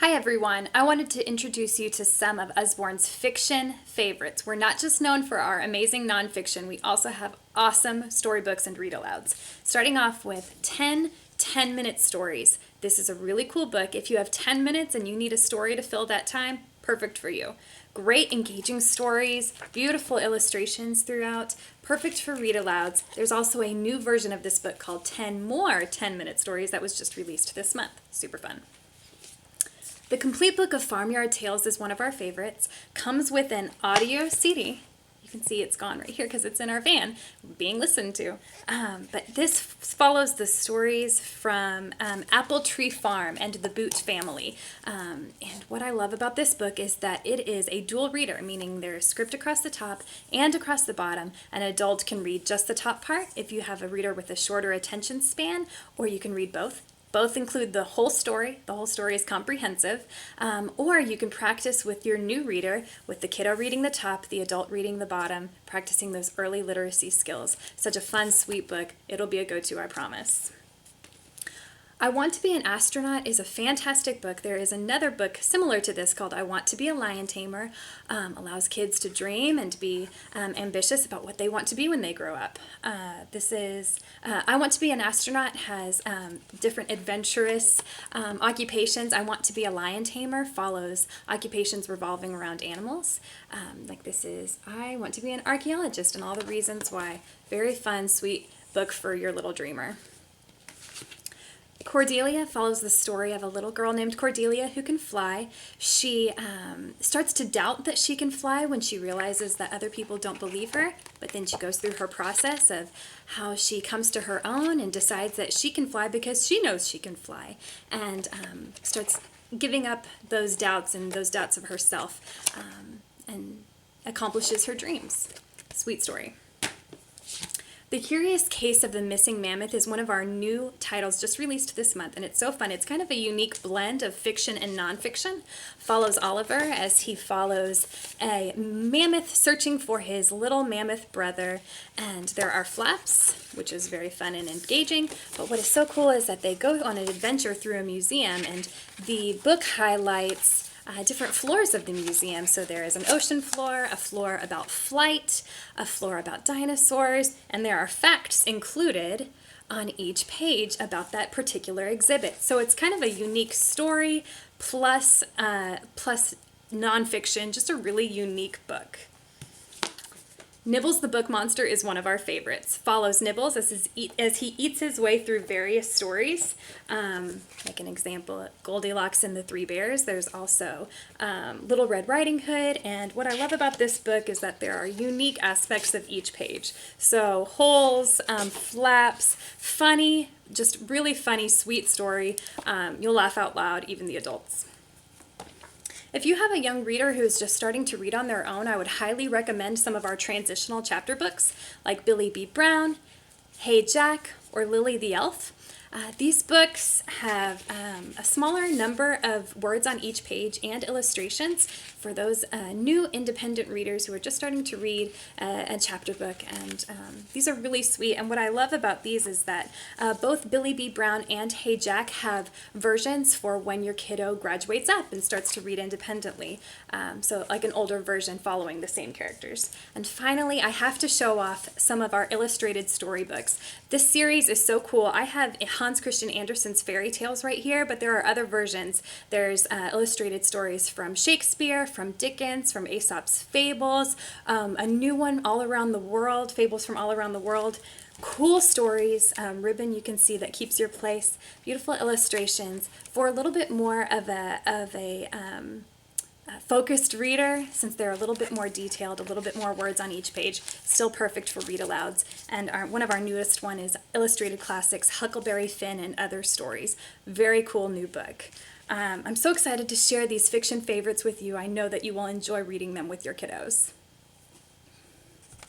Hi everyone, I wanted to introduce you to some of Usborne's fiction favorites. We're not just known for our amazing nonfiction, we also have awesome storybooks and read-alouds. Starting off with 10 10-minute stories. This is a really cool book. If you have 10 minutes and you need a story to fill that time, perfect for you. Great engaging stories, beautiful illustrations throughout, perfect for read-alouds. There's also a new version of this book called 10 More 10-minute stories that was just released this month. Super fun. The complete book of Farmyard Tales is one of our favorites. Comes with an audio CD. You can see it's gone right here because it's in our van being listened to. But this follows the stories from Apple Tree Farm and the Boot family. And what I love about this book is that it is a dual reader, meaning there's script across the top and across the bottom. An adult can read just the top part if you have a reader with a shorter attention span, or you can read both. Both include the whole story. The whole story is comprehensive. Or you can practice with your new reader, with the kiddo reading the top, the adult reading the bottom, practicing those early literacy skills. Such a fun, sweet book. It'll be a go-to, I promise. I Want to Be an Astronaut is a fantastic book. There is another book similar to this called I Want to Be a Lion Tamer. Allows kids to dream and to be ambitious about what they want to be when they grow up. I Want to Be an Astronaut has different adventurous occupations. I Want to Be a Lion Tamer follows occupations revolving around animals. Like this is I Want to Be an Archaeologist and all the reasons why. Very fun, sweet book for your little dreamer. Cordelia follows the story of a little girl named Cordelia who can fly. She starts to doubt that she can fly when she realizes that other people don't believe her, but then she goes through her process of how she comes to her own and decides that she can fly because she knows she can fly, and starts giving up those doubts and those doubts of herself, and accomplishes her dreams. Sweet story. The Curious Case of the Missing Mammoth is one of our new titles just released this month, and it's so fun. It's kind of a unique blend of fiction and nonfiction. Follows Oliver as he follows a mammoth searching for his little mammoth brother, and there are flaps, which is very fun and engaging, but what is so cool is that they go on an adventure through a museum, and the book highlights different floors of the museum. So there is an ocean floor, a floor about flight, a floor about dinosaurs, and there are facts included on each page about that particular exhibit. So it's kind of a unique story plus nonfiction, just a really unique book. Nibbles the Book Monster is one of our favorites. Follows Nibbles as he eats his way through various stories. Like an example, Goldilocks and the Three Bears. There's also Little Red Riding Hood. And what I love about this book is that there are unique aspects of each page. So holes, flaps, funny, just really funny, sweet story. You'll laugh out loud, even the adults. If you have a young reader who is just starting to read on their own, I would highly recommend some of our transitional chapter books like Billy B. Brown, Hey Jack, or Lily the Elf. These books have a smaller number of words on each page and illustrations for those new independent readers who are just starting to read a chapter book, and these are really sweet. And what I love about these is that both Billy B. Brown and Hey Jack have versions for when your kiddo graduates up and starts to read independently, so like an older version following the same characters. And finally, I have to show off some of our illustrated storybooks. This series is so cool. I have Hans Christian Andersen's fairy tales right here, but there are other versions. There's illustrated stories from Shakespeare, from Dickens, from Aesop's Fables, a new one, All Around the World, Fables from All Around the World. Cool stories, ribbon you can see that keeps your place, beautiful illustrations for a little bit more of a focused reader, since they're a little bit more detailed, a little bit more words on each page. Still perfect for read-alouds. And one of our newest one is Illustrated Classics, Huckleberry Finn and Other Stories. Very cool new book. I'm so excited to share these fiction favorites with you. I know that you will enjoy reading them with your kiddos.